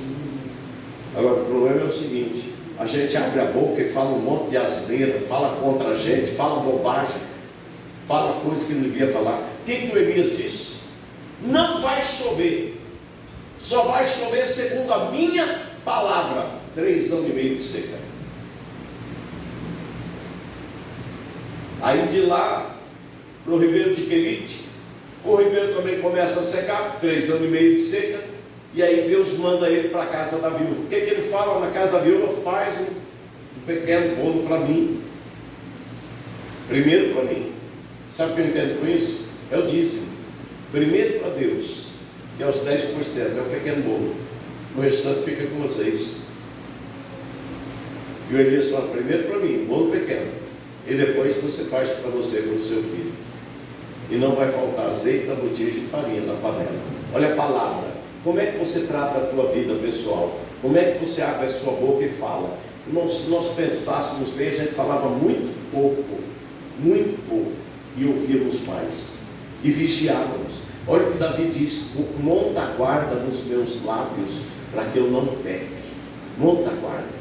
Agora, o problema é o seguinte: a gente abre a boca e fala um monte de asneira, fala contra a gente, fala bobagem, fala coisas que não devia falar. O que o Elias disse? Não vai chover, só vai chover segundo a minha palavra. 3 anos e meio de seca. Aí de lá para o ribeiro de Querite, o ribeiro também começa a secar, 3 anos e meio de seca. E aí Deus manda ele para a casa da viúva. O que ele fala na casa da viúva? Faz um pequeno bolo para mim. Primeiro para mim. Sabe o que eu entendo com isso? É o dízimo. Primeiro para Deus, que é os 10%, é o pequeno bolo. O restante fica com vocês. E o Elias fala: primeiro para mim, um bolo pequeno. E depois você faz para você, para o seu filho. E não vai faltar azeite na botija e farinha na panela. Olha a palavra. Como é que você trata a tua vida pessoal? Como é que você abre a sua boca e fala? Se nós pensássemos bem, a gente falava muito pouco, e ouvíamos mais, e vigiávamos. Olha o que Davi diz: monta a guarda nos meus lábios, para que eu não peque. Monta a guarda.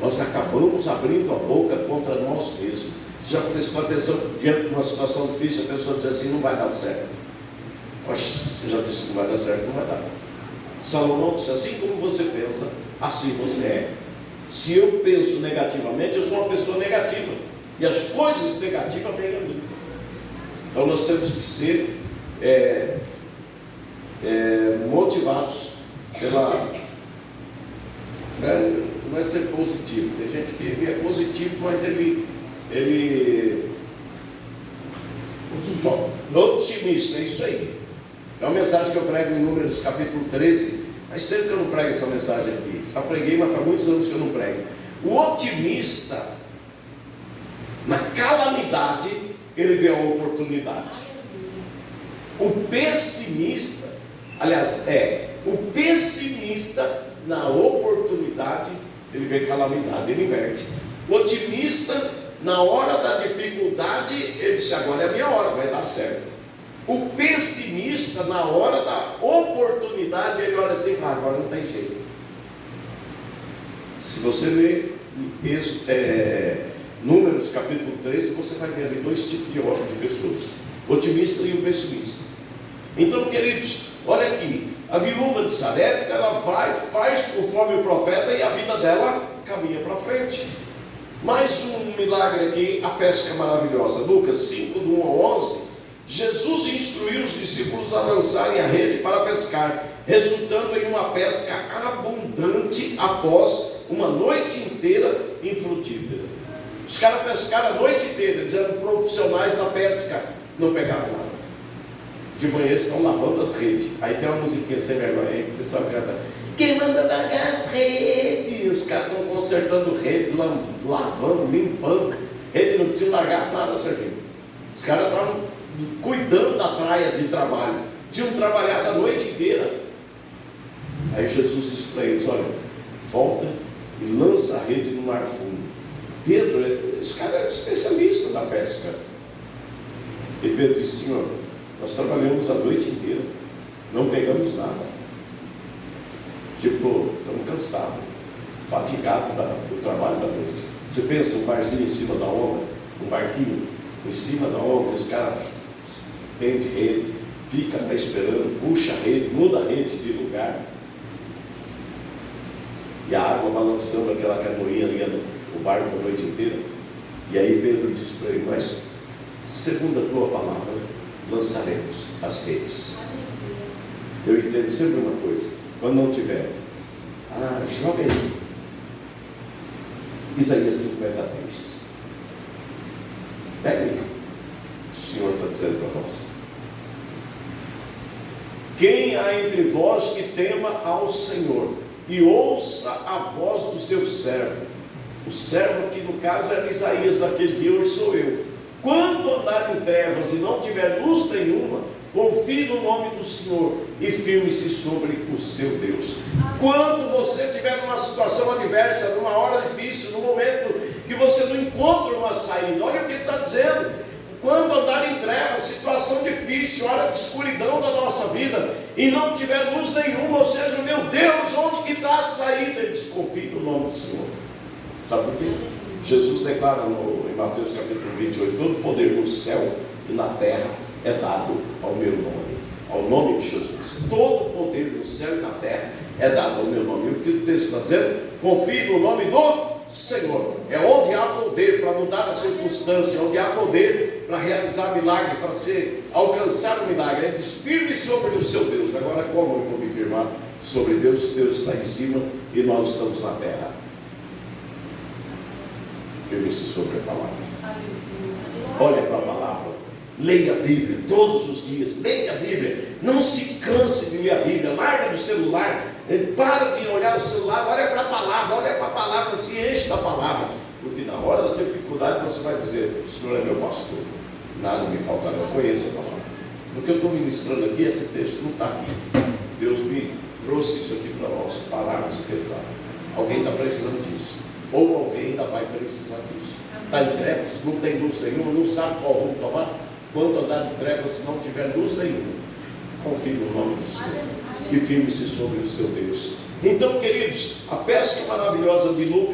Nós acabamos abrindo a boca contra nós mesmos. Já prestou atenção, diante de uma situação difícil, a pessoa diz assim: não vai dar certo. Você já disse que não vai dar certo, não vai dar. Salomão disse: assim como você pensa, assim você é. Se eu penso negativamente, eu sou uma pessoa negativa, e as coisas negativas vêm a mim. Então nós temos que ser motivados pela... não é ser positivo. Tem gente que é positivo, mas ele otimista, é isso aí. É uma mensagem que eu prego em Números capítulo 13. Faz tempo que eu não prego essa mensagem aqui. Já preguei, mas faz muitos anos que eu não prego. O otimista, na calamidade, ele vê a oportunidade. O pessimista, o pessimista, na oportunidade, ele vê calamidade, ele inverte. O otimista, na hora da dificuldade, ele diz: agora é a minha hora, vai dar certo. O pessimista, na hora da oportunidade, ele olha assim e fala: agora não tem jeito. Se você ler Números capítulo 13, você vai ver ali 2 tipos de pessoas: o otimista e o pessimista. Então, queridos, olha aqui, a viúva de Sarepta, ela faz conforme o profeta, e a vida dela caminha para frente. Mais um milagre aqui, a pesca maravilhosa. Lucas 5, do 1 ao 11. Jesus instruiu os discípulos a lançarem a rede para pescar, resultando em uma pesca abundante após uma noite inteira infrutífera. Os caras pescaram a noite inteira, eles eram profissionais na pesca, não pegaram nada. De manhã estão lavando as redes. Aí tem uma musiquinha sem vergonha aí, o pessoal canta: quem manda largar as redes? Os caras estão consertando rede, lavando, limpando. Rede não tinha largado nada, Serginho. Os caras estavam cuidando da praia de trabalho, tinham trabalhado a noite inteira. Aí Jesus disse para eles: olha, volta e lança a rede no mar fundo. Pedro, esse cara era especialista na pesca. E Pedro disse: Senhor, nós trabalhamos a noite inteira, não pegamos nada. Tipo, estamos cansados, fatigados do trabalho da noite. Você pensa um barzinho em cima da onda, um barquinho em cima da onda, os caras tendem rede, fica lá esperando, puxa a rede, muda a rede de lugar, e a água balançando aquela canoinha ali, o barco a noite inteira. E aí Pedro disse para ele: mas segundo a tua palavra, lançaremos as redes. Eu entendo sempre uma coisa: quando não tiver, joga aí Isaías 50:10. Pega aí. O Senhor está dizendo para nós: quem há entre vós que tema ao Senhor e ouça a voz do seu servo? O servo aqui no caso era Isaías daquele dia, hoje sou eu. Quando andar em trevas e não tiver luz nenhuma, confie no nome do Senhor e firme-se sobre o seu Deus. Quando você estiver numa situação adversa, numa hora difícil, num momento que você não encontra uma saída, olha o que ele está dizendo: quando andar em trevas, situação difícil, hora de escuridão da nossa vida, e não tiver luz nenhuma, ou seja, meu Deus, onde que está a saída? Ele diz: confie no nome do Senhor. Sabe por quê? Jesus declara em Mateus capítulo 28, todo poder no céu e na terra é dado ao meu nome, ao nome de Jesus. Todo poder no céu e na terra é dado ao meu nome. E o que o texto está dizendo? Confie no nome do Senhor. É onde há poder para mudar a circunstância, onde há poder para realizar milagre, para alcançar o milagre. Ele diz: firme sobre o seu Deus. Agora, como eu vou me firmar sobre Deus? Deus está em cima e nós estamos na terra. Firme-se sobre a palavra. Olha para a palavra. Leia a Bíblia todos os dias. Leia a Bíblia. Não se canse de ler a Bíblia. Larga do celular. Para de olhar o celular. Olha para a palavra. Se enche da palavra. Porque na hora da dificuldade você vai dizer: o Senhor é meu pastor, nada me faltará. Eu conheço a palavra. No que eu estou ministrando aqui, esse texto não está aqui. Deus me trouxe isso aqui para nós pararmos e pensar. Alguém está precisando disso, ou alguém ainda vai precisar disso. Está em trevas, não tem luz nenhuma, não sabe qual rumo tomar. Quando andar em trevas, se não tiver luz nenhuma, confie no nome do Senhor e firme-se sobre o seu Deus. Então, queridos, a pesca maravilhosa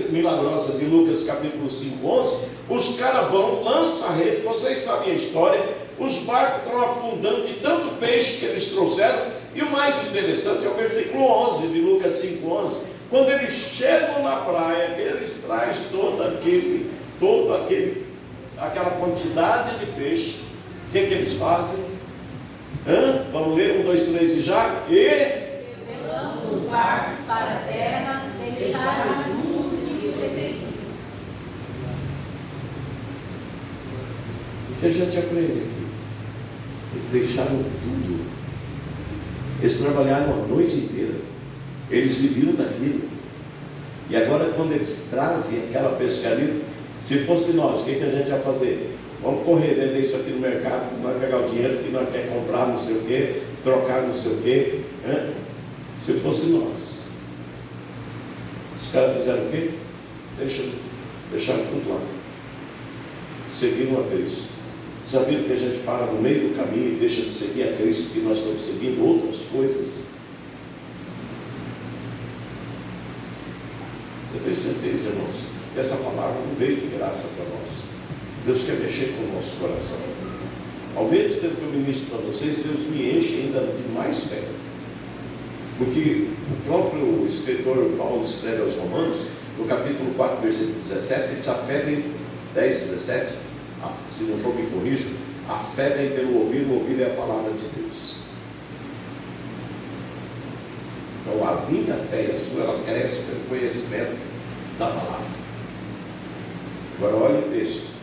milagrosa de Lucas capítulo 5, 11, os caras vão, lançam a rede, vocês sabem a história, os barcos estão afundando de tanto peixe que eles trouxeram, e o mais interessante é o versículo 11 de Lucas 5, 11, quando eles chegam na praia, eles trazem aquela quantidade de peixe. O que eles fazem? Vamos ler, 1, 2, 3 e já. Levamos os barcos para a terra, deixaram tudo e se seguiram. O que a gente aprende aqui? Eles deixaram tudo. Eles trabalharam a noite inteira. Eles viviam daquilo. E agora, quando eles trazem aquela pescaria, se fosse nós, o que a gente ia fazer? Vamos correr, vender isso aqui no mercado, porque nós pegar o dinheiro, porque nós quer comprar não sei o quê, trocar não sei o quê. Se fosse nós. Os caras fizeram o quê? Deixaram tudo lá. Seguiram a Cristo. Sabiam que a gente para no meio do caminho e deixa de seguir a Cristo, porque nós estamos seguindo outras coisas? Eu tenho certeza, irmãos, que essa palavra não veio de graça para nós. Deus quer mexer com o nosso coração. Ao mesmo tempo que eu ministro para vocês, Deus me enche ainda de mais fé. Porque o próprio escritor Paulo escreve aos Romanos, no capítulo 4, versículo 17, ele diz: a fé vem, 10, 17, se não for me corrijo, a fé vem pelo ouvir, o ouvir é a palavra de Deus. Então a minha fé e a sua, ela cresce pelo conhecimento da palavra. Agora olha o texto.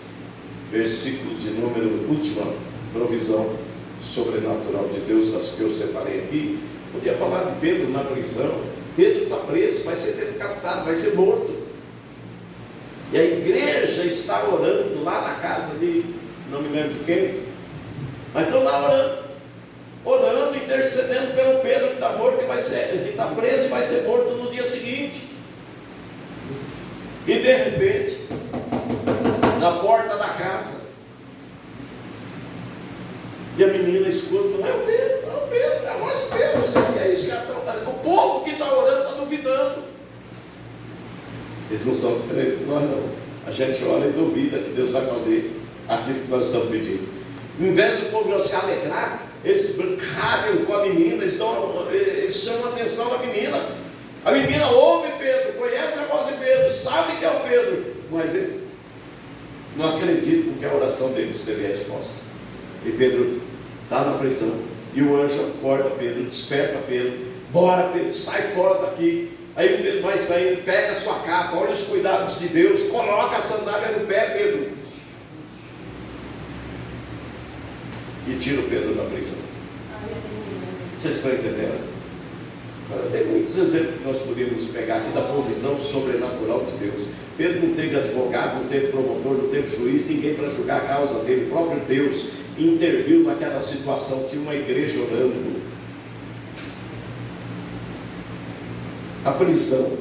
Versículo de número, última provisão sobrenatural de Deus, das que eu separei aqui. Podia falar de Pedro na prisão. Pedro está preso, vai ser decapitado, vai ser morto. E a igreja está orando lá na casa de, não me lembro de quem, mas estão lá orando, intercedendo pelo Pedro que está morto, que está preso e vai ser morto no dia seguinte. E de repente, na porta da casa, e a menina escuta e fala: é o Pedro, é a voz de Pedro. Você que é isso? O povo que está orando está duvidando. Eles não são diferentes, nós não. A gente ora e duvida que Deus vai fazer aquilo que nós estamos pedindo. Em vez do povo já se alegrar, eles brincam com a menina, eles chamam a atenção da menina. A menina ouve Pedro, conhece a voz de Pedro, sabe que é o Pedro, mas eles não acreditam que a oração deles teve a resposta. E Pedro está na prisão, e o anjo acorda Pedro, desperta Pedro: bora Pedro, sai fora daqui. Aí o Pedro vai saindo, pega a sua capa, olha os cuidados de Deus, coloca a sandália no pé, Pedro, e tira o Pedro da prisão. Vocês estão entendendo? Tem muitos exemplos que nós podemos pegar aqui da provisão sobrenatural de Deus. Pedro não teve advogado, não teve promotor, não teve juiz, ninguém para julgar a causa dele. O próprio Deus interviu naquela situação. Tinha uma igreja orando. A prisão,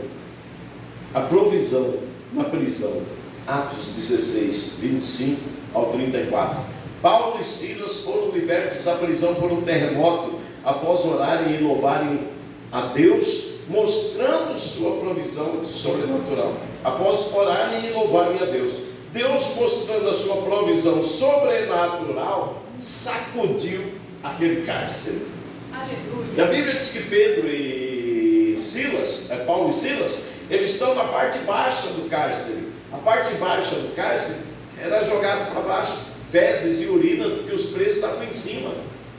a provisão na prisão. Atos 16, 25 ao 34. Paulo e Silas foram libertos da prisão por um terremoto, após orarem e louvarem a Deus, mostrando sua provisão sobrenatural. Após orarem e louvarem a Deus, Deus mostrando a sua provisão sobrenatural, sacudiu aquele cárcere. Aleluia. E a Bíblia diz que Pedro e Silas, Paulo e Silas, eles estão na parte baixa do cárcere. A parte baixa do cárcere era jogado para baixo, fezes e urina, porque os presos estavam em cima.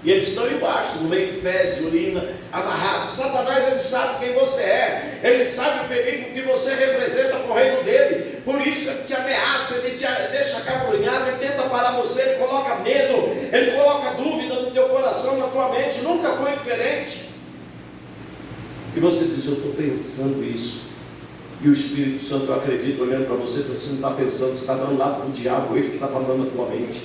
E eles estão embaixo, no meio de fezes e urina, amarrados. Satanás, ele sabe quem você é. Ele sabe o perigo que você representa para o reino dele. Por isso ele te ameaça, ele te deixa acabrunhado, ele tenta parar você, ele coloca medo, ele coloca dúvida no teu coração, na tua mente. Nunca foi diferente. E você diz, eu estou pensando isso. E o Espírito Santo, eu acredito, olhando para você, você não está pensando, você está dando lá para o diabo, ele que está falando na tua mente.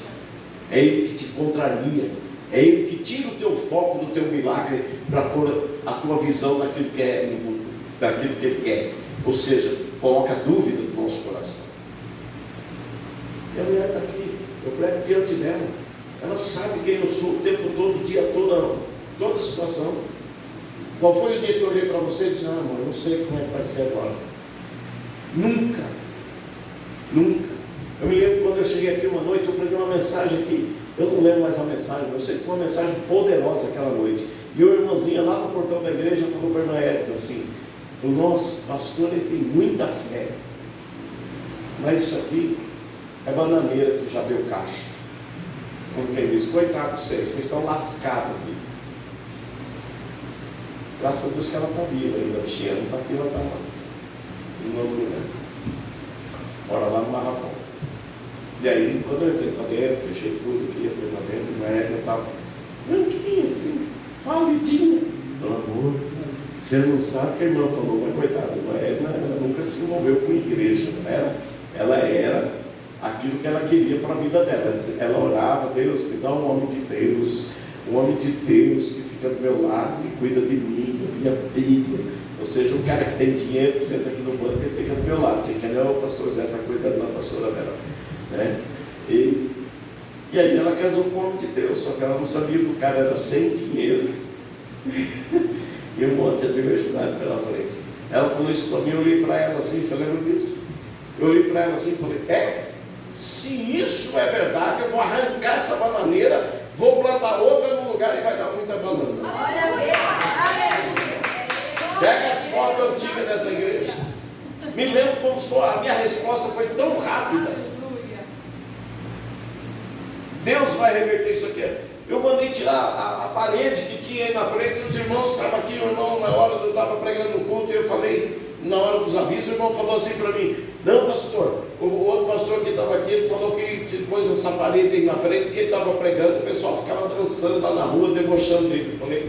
É ele que te contraria. É ele que tira o teu foco do teu milagre para pôr a tua visão naquilo que ele quer. Ou seja, coloca dúvida no nosso coração. E a mulher está aqui, eu prego diante dela. Ela sabe quem eu sou o tempo todo, o dia todo, toda a situação. Qual foi o dia que eu olhei para você e disse, não, amor, eu não sei como é que vai ser agora. Nunca. Eu me lembro quando eu cheguei aqui uma noite, eu preguei uma mensagem aqui. Eu não lembro mais a mensagem, eu sei que foi uma mensagem poderosa aquela noite. E uma irmãzinha lá no portão da igreja falou para a irmã Érica assim, falou, nossa, pastor, ele tem muita fé, mas isso aqui é bananeira que já deu cacho. Como quem diz, coitado de vocês estão lascados aqui. Graças a Deus que ela está viva ainda, a bichinha não está aqui, ela está em outro lugar. Ora lá no Marrafão. E aí, quando eu entrei para dentro, fechei tudo aqui, entrei para dentro, e na época eu estava branquinha assim, palidinha. Pelo amor, você não sabe que a irmã falou, mas coitada, a irmã Edna, ela nunca se envolveu com igreja, não era? Ela era aquilo que ela queria para a vida dela. Ela orava, Deus, me dá um homem de Deus que fica do meu lado, que cuida de mim, da minha vida. Ou seja, o cara que tem dinheiro, senta aqui no banco, ele fica do meu lado. Você quer, não, o pastor Zé está cuidando da pastora dela. Né? E aí ela casou com o homem de Deus, só que ela não sabia que o cara era sem dinheiro e um monte de adversidade pela frente. Ela falou isso para mim, eu olhei para ela assim, você lembra disso? Eu olhei para ela assim e falei, se isso é verdade, eu vou arrancar essa bananeira, vou plantar outra no lugar e vai dar muita banana. Pega as fotos antigas dessa igreja. Me lembro como foi, a minha resposta foi tão rápida. Deus vai reverter isso aqui. Eu mandei tirar a parede que tinha aí na frente. Os irmãos estavam aqui, o irmão, na hora eu estava pregando no culto, e eu falei, na hora dos avisos, o irmão falou assim para mim, não, pastor, o outro pastor que estava aqui, ele falou que pôs essa parede aí na frente, porque ele estava pregando, o pessoal ficava dançando lá na rua, debochando dele. Eu falei,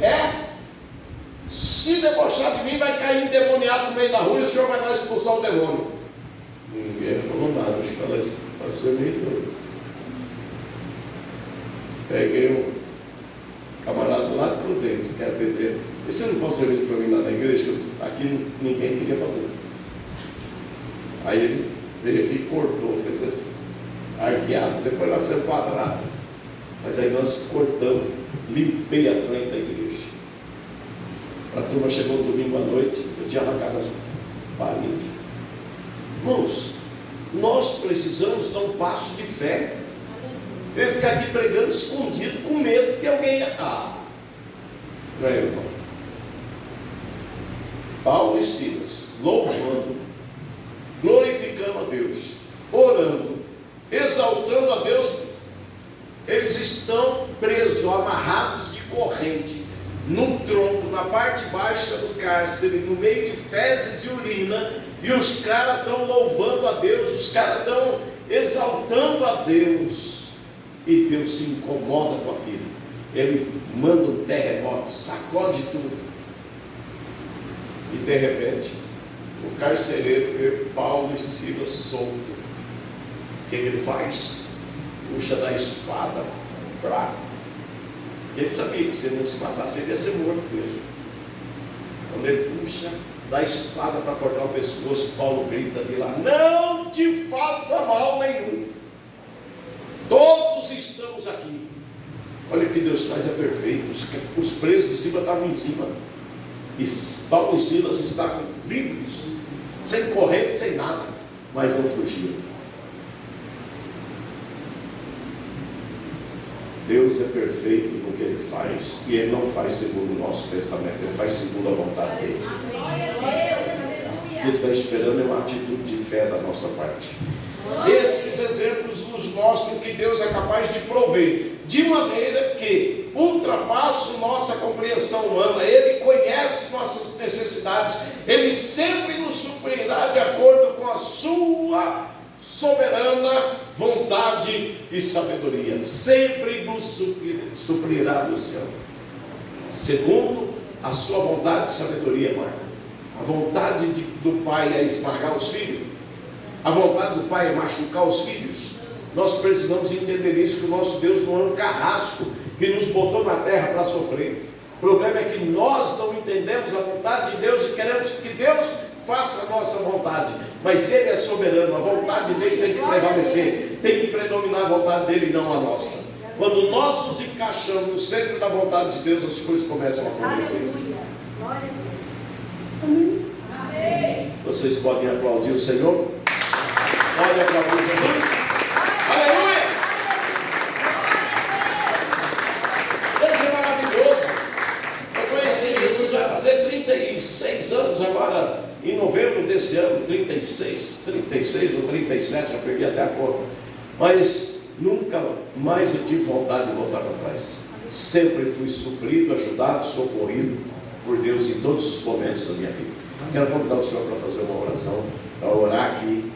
se debochar de mim, vai cair endemoniado no meio da rua e o senhor vai lá expulsar o demônio. Ninguém falou nada, acho que ela pode ser meio doido. Peguei um camarada lá de Prudente, que era pedreiro. E você não pode servir para mim lá na igreja? Eu disse, aqui ninguém queria fazer. Aí ele veio aqui, cortou, fez assim, arqueado, depois nós fizemos quadrado. Mas aí nós cortamos, limpei a frente da igreja. A turma chegou no domingo à noite, eu tinha arrancado as paredes. Irmãos, nós precisamos dar um passo de fé. Eu ia ficar aqui pregando escondido, com medo que alguém ia. Não é, irmão? Paulo e Silas, louvando, glorificando a Deus, orando, exaltando a Deus. Eles estão presos, amarrados de corrente, num tronco, na parte baixa do cárcere, no meio de fezes e urina, e os caras estão louvando a Deus, os caras estão exaltando a Deus. E Deus se incomoda com aquilo. Ele manda um terremoto, sacode tudo. E de repente, o carcereiro vê Paulo e Silas solto. O que ele faz? Puxa da espada, ele sabia que se ele não se matasse, ele ia ser morto mesmo. Quando ele puxa da espada para cortar o pescoço, Paulo grita de lá, não te faça mal nenhum. Todos todos estamos aqui. Olha o que Deus faz, é perfeito. Os presos de cima estavam em cima. E Paulo e Silas estavam livres, sem corrente, sem nada, mas não fugiram. Deus é perfeito no que Ele faz, e Ele não faz segundo o nosso pensamento, Ele faz segundo a vontade dEle. Ele está esperando uma atitude de fé da nossa parte. Esses exemplos nos mostram que Deus é capaz de prover de maneira que ultrapassa nossa compreensão humana. Ele conhece nossas necessidades, Ele sempre nos suprirá de acordo com a sua soberana vontade e sabedoria. Sempre nos suprirá, Luciano, segundo a sua vontade e sabedoria, Marta. A vontade do pai é esmagar os filhos, a vontade do pai é machucar os filhos. Nós precisamos entender isso, que o nosso Deus não é um carrasco que nos botou na terra para sofrer. O problema é que nós não entendemos a vontade de Deus e queremos que Deus faça a nossa vontade, mas Ele é soberano, a vontade dEle tem que prevalecer, tem que predominar a vontade dEle e não a nossa. Quando nós nos encaixamos no centro da vontade de Deus, as coisas começam a acontecer. Amém. Vocês podem aplaudir o Senhor? Pode aplaudir Jesus? Aleluia! Deus é maravilhoso. Eu conheci Jesus vai fazer 36 anos agora, em novembro desse ano, 36 ou 37, já perdi até a conta. Mas nunca mais eu tive vontade de voltar para trás. Sempre fui suprido, ajudado, socorrido por Deus em todos os momentos da minha vida. Quero convidar o Senhor para fazer uma oração, para orar aqui,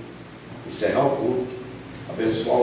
encerrar o culto, abençoar o